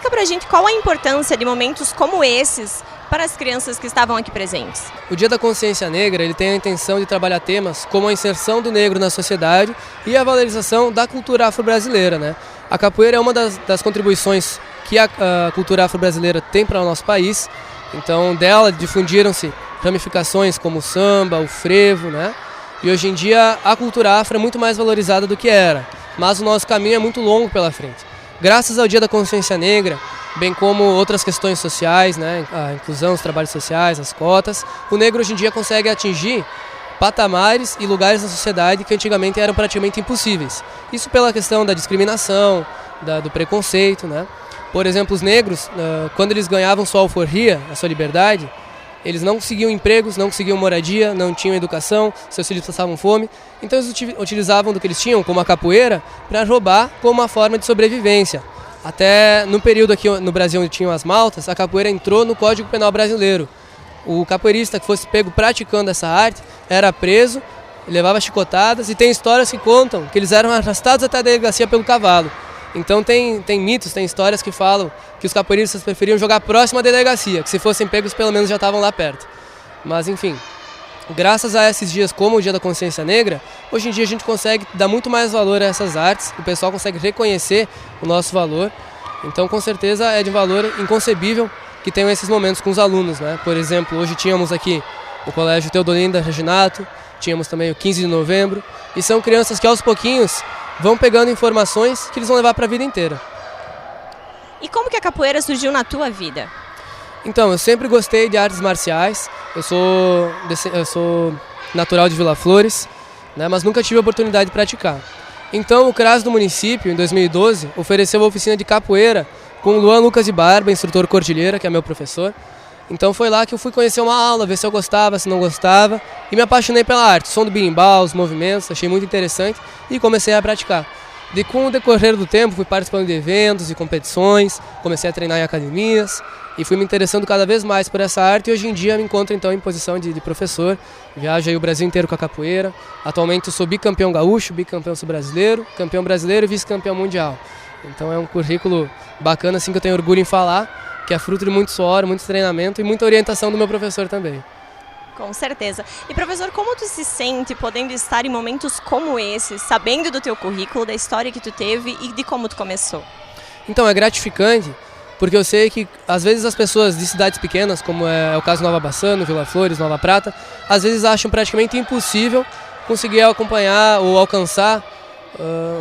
Explica pra gente qual a importância de momentos como esses para as crianças que estavam aqui presentes. O Dia da Consciência Negra ele tem a intenção de trabalhar temas como a inserção do negro na sociedade e a valorização da cultura afro-brasileira, né? A capoeira é uma das contribuições que a cultura afro-brasileira tem para o nosso país. Então, dela difundiram-se ramificações como o samba, o frevo, né? E hoje em dia a cultura afro é muito mais valorizada do que era, mas o nosso caminho é muito longo pela frente. Graças ao Dia da Consciência Negra, bem como outras questões sociais, né, a inclusão, os trabalhos sociais, as cotas, o negro hoje em dia consegue atingir patamares e lugares na sociedade que antigamente eram praticamente impossíveis. Isso pela questão da discriminação, do preconceito, né? Por exemplo, os negros, quando eles ganhavam sua alforria, a sua liberdade, eles não conseguiam empregos, não conseguiam moradia, não tinham educação, seus filhos passavam fome. Então eles utilizavam do que eles tinham, como a capoeira, para roubar como uma forma de sobrevivência. Até no período aqui no Brasil onde tinham as maltas, a capoeira entrou no Código Penal brasileiro. O capoeirista que fosse pego praticando essa arte era preso, levava chicotadas, e tem histórias que contam que eles eram arrastados até a delegacia pelo cavalo. Então tem mitos, tem histórias que falam que os capoeiristas preferiam jogar próximo à delegacia, que se fossem pegos pelo menos já estavam lá perto. Mas enfim, graças a esses dias como o Dia da Consciência Negra, hoje em dia a gente consegue dar muito mais valor a essas artes, o pessoal consegue reconhecer o nosso valor. Então com certeza é de valor inconcebível que tenham esses momentos com os alunos, né? Por exemplo, hoje tínhamos aqui o Colégio Teodolinda Reginato, tínhamos também o 15 de novembro, e são crianças que aos pouquinhos vão pegando informações que eles vão levar para a vida inteira. E como que a capoeira surgiu na tua vida? Então, eu sempre gostei de artes marciais, eu sou natural de Vila Flores, né, mas nunca tive a oportunidade de praticar. Então o CRAS do município, em 2012, ofereceu uma oficina de capoeira com o Luan Lucas de Barba, instrutor Cordilheira, que é meu professor. Então foi lá que eu fui conhecer uma aula, ver se eu gostava, se não gostava, e me apaixonei pela arte, o som do berimbau, os movimentos, achei muito interessante e comecei a praticar. E com o decorrer do tempo fui participando de eventos e competições, comecei a treinar em academias e fui me interessando cada vez mais por essa arte, e hoje em dia me encontro então em posição de professor, viajo aí o Brasil inteiro com a capoeira. Atualmente eu sou bicampeão gaúcho, bicampeão sul-brasileiro, campeão brasileiro e vice-campeão mundial. Então é um currículo bacana assim que eu tenho orgulho em falar, que é fruto de muito suor, muito treinamento e muita orientação do meu professor também. Com certeza. E professor, como tu se sente podendo estar em momentos como esses, sabendo do teu currículo, da história que tu teve e de como tu começou? Então é gratificante, porque eu sei que às vezes as pessoas de cidades pequenas, como é o caso de Nova Bassano, Vila Flores, Nova Prata, às vezes acham praticamente impossível conseguir acompanhar ou alcançar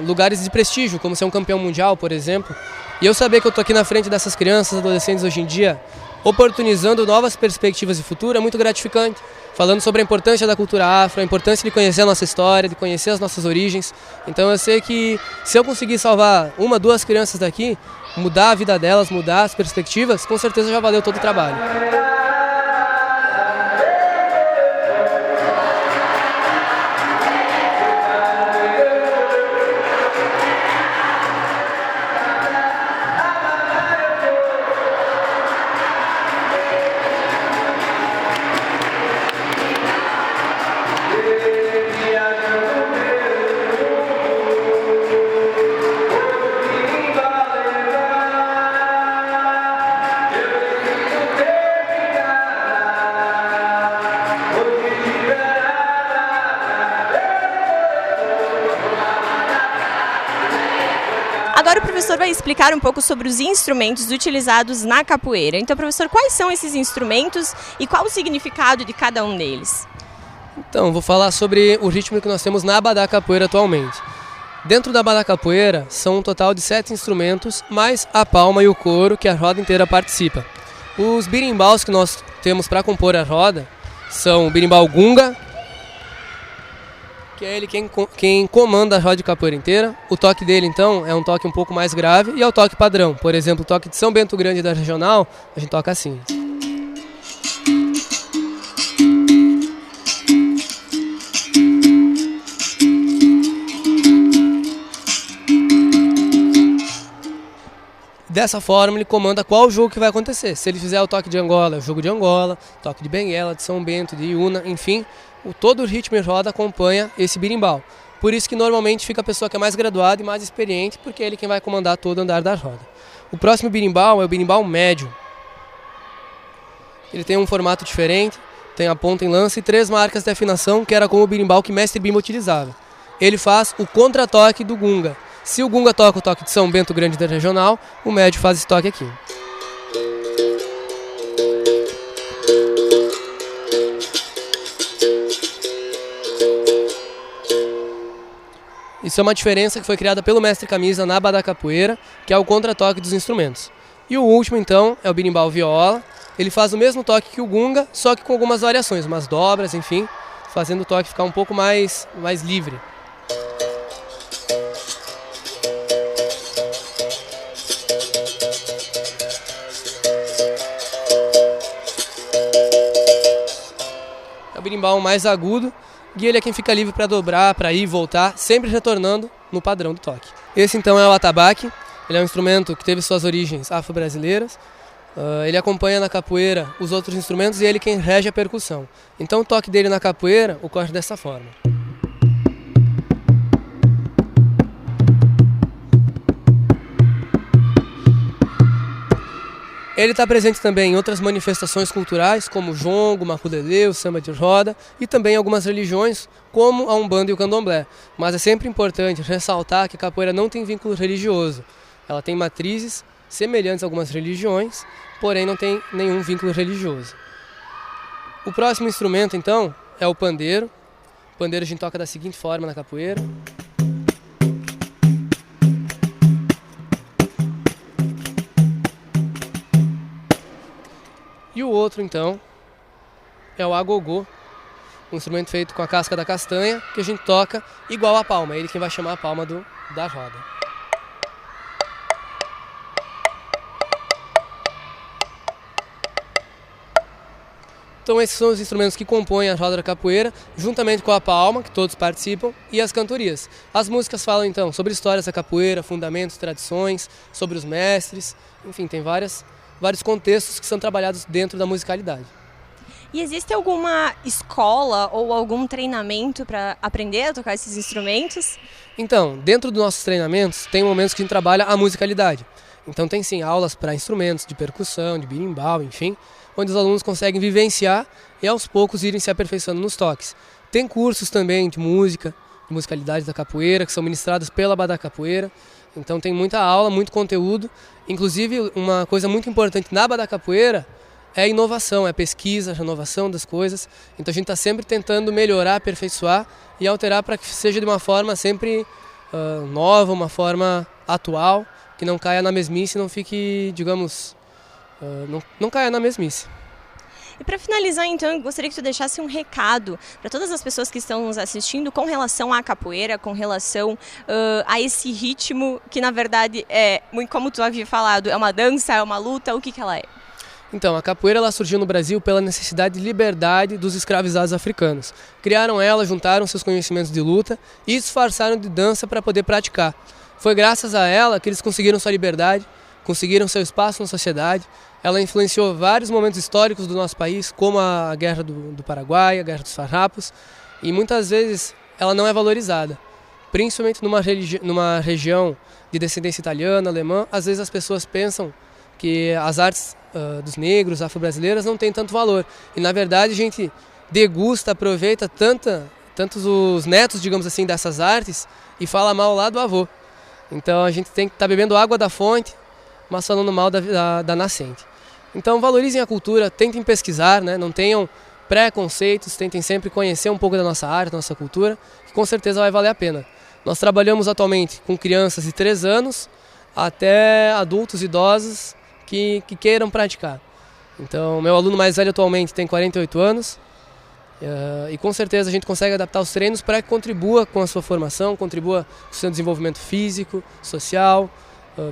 lugares de prestígio, como ser um campeão mundial, por exemplo. E eu saber que eu estou aqui na frente dessas crianças, adolescentes hoje em dia, oportunizando novas perspectivas de futuro, é muito gratificante. Falando sobre a importância da cultura afro, a importância de conhecer a nossa história, de conhecer as nossas origens. Então eu sei que se eu conseguir salvar uma, duas crianças daqui, mudar a vida delas, mudar as perspectivas, com certeza já valeu todo o trabalho. Agora o professor vai explicar um pouco sobre os instrumentos utilizados na capoeira. Então, professor, quais são esses instrumentos e qual o significado de cada um deles? Então, vou falar sobre o ritmo que nós temos na Abadá Capoeira atualmente. Dentro da Abadá Capoeira são um total de 7 instrumentos, mais a palma e o coro que a roda inteira participa. Os birimbaus que nós temos para compor a roda são o birimbau gunga, que é ele quem comanda a roda de capoeira inteira. O toque dele, então, é um toque um pouco mais grave e é o toque padrão. Por exemplo, o toque de São Bento Grande da Regional, a gente toca assim. Dessa forma, ele comanda qual jogo que vai acontecer. Se ele fizer o toque de Angola, é o jogo de Angola, toque de Benguela, de São Bento, de Iuna, enfim, todo o ritmo e roda acompanha esse birimbau. Por isso que normalmente fica a pessoa que é mais graduada e mais experiente, porque é ele quem vai comandar todo o andar da roda. O próximo berimbau é o berimbau médio. Ele tem um formato diferente, tem a ponta em lança e 3 marcas de afinação, que era como o berimbau que Mestre Bimba utilizava. Ele faz o contratoque do gunga. Se o gunga toca o toque de São Bento Grande da Regional, o médio faz esse toque aqui. Isso é uma diferença que foi criada pelo mestre Camisa na badacapoeira, que é o contratoque dos instrumentos. E o último, então, é o berimbau viola. Ele faz o mesmo toque que o gunga, só que com algumas variações, umas dobras, enfim, fazendo o toque ficar um pouco mais livre. É o berimbau mais agudo, e ele é quem fica livre para dobrar, para ir e voltar, sempre retornando no padrão do toque. Esse então é o atabaque. Ele é um instrumento que teve suas origens afro-brasileiras. Ele acompanha na capoeira os outros instrumentos e ele quem rege a percussão. Então o toque dele na capoeira ocorre dessa forma. Ele está presente também em outras manifestações culturais, como o jongo, o maculelê, o samba de roda, e também em algumas religiões, como a Umbanda e o Candomblé. Mas é sempre importante ressaltar que a capoeira não tem vínculo religioso. Ela tem matrizes semelhantes a algumas religiões, porém não tem nenhum vínculo religioso. O próximo instrumento, então, é o pandeiro. O pandeiro a gente toca da seguinte forma na capoeira. E o outro, então, é o agogô, um instrumento feito com a casca da castanha, que a gente toca igual a palma. É ele quem vai chamar a palma da roda. Então esses são os instrumentos que compõem a roda da capoeira, juntamente com a palma, que todos participam, e as cantorias. As músicas falam, então, sobre histórias da capoeira, fundamentos, tradições, sobre os mestres, enfim, tem vários contextos que são trabalhados dentro da musicalidade. E existe alguma escola ou algum treinamento para aprender a tocar esses instrumentos? Então, dentro dos nossos treinamentos, tem momentos que a gente trabalha a musicalidade. Então tem sim aulas para instrumentos de percussão, de berimbau, enfim, onde os alunos conseguem vivenciar e aos poucos irem se aperfeiçoando nos toques. Tem cursos também de música, de musicalidade da capoeira, que são ministrados pela Badacapoeira. Então tem muita aula, muito conteúdo. Inclusive, uma coisa muito importante na Badacapoeira é a inovação, é a pesquisa, a renovação das coisas. Então a gente está sempre tentando melhorar, aperfeiçoar e alterar para que seja de uma forma sempre nova, uma forma atual, que não caia na mesmice, não fique, digamos, não caia na mesmice. E para finalizar, então, eu gostaria que tu deixasse um recado para todas as pessoas que estão nos assistindo com relação à capoeira, com relação a esse ritmo que, na verdade, muito como tu havia falado, é uma dança, é uma luta, o que ela é? Então, a capoeira ela surgiu no Brasil pela necessidade de liberdade dos escravizados africanos. Criaram ela, juntaram seus conhecimentos de luta e disfarçaram de dança para poder praticar. Foi graças a ela que eles conseguiram sua liberdade, conseguiram seu espaço na sociedade. Ela influenciou vários momentos históricos do nosso país, como a Guerra do Paraguai, a Guerra dos Farrapos, e muitas vezes ela não é valorizada. Principalmente numa região de descendência italiana, alemã, às vezes as pessoas pensam que as artes dos negros, afro-brasileiras, não têm tanto valor. E na verdade a gente degusta, aproveita tantos os netos, digamos assim, dessas artes e fala mal lá do avô. Então a gente tem que estar bebendo água da fonte, mas falando mal da nascente. Então valorizem a cultura, tentem pesquisar, né? Não tenham preconceitos, tentem sempre conhecer um pouco da nossa arte, da nossa cultura, que com certeza vai valer a pena. Nós trabalhamos atualmente com crianças de 3 anos até adultos idosos que queiram praticar. Então meu aluno mais velho atualmente tem 48 anos e com certeza a gente consegue adaptar os treinos para que contribua com a sua formação, contribua com o seu desenvolvimento físico, social,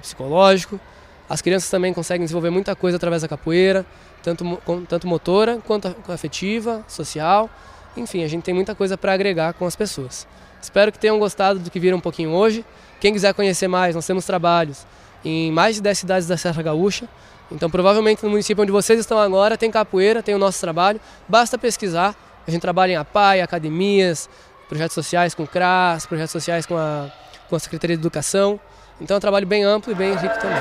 psicológico. As crianças também conseguem desenvolver muita coisa através da capoeira, tanto motora quanto afetiva, social. Enfim, a gente tem muita coisa para agregar com as pessoas. Espero que tenham gostado do que viram um pouquinho hoje. Quem quiser conhecer mais, nós temos trabalhos em mais de 10 cidades da Serra Gaúcha. Então, provavelmente no município onde vocês estão agora tem capoeira, tem o nosso trabalho. Basta pesquisar. A gente trabalha em APAI, academias, projetos sociais com o CRAS, projetos sociais com a Secretaria de Educação. Então é um trabalho bem amplo e bem rico também.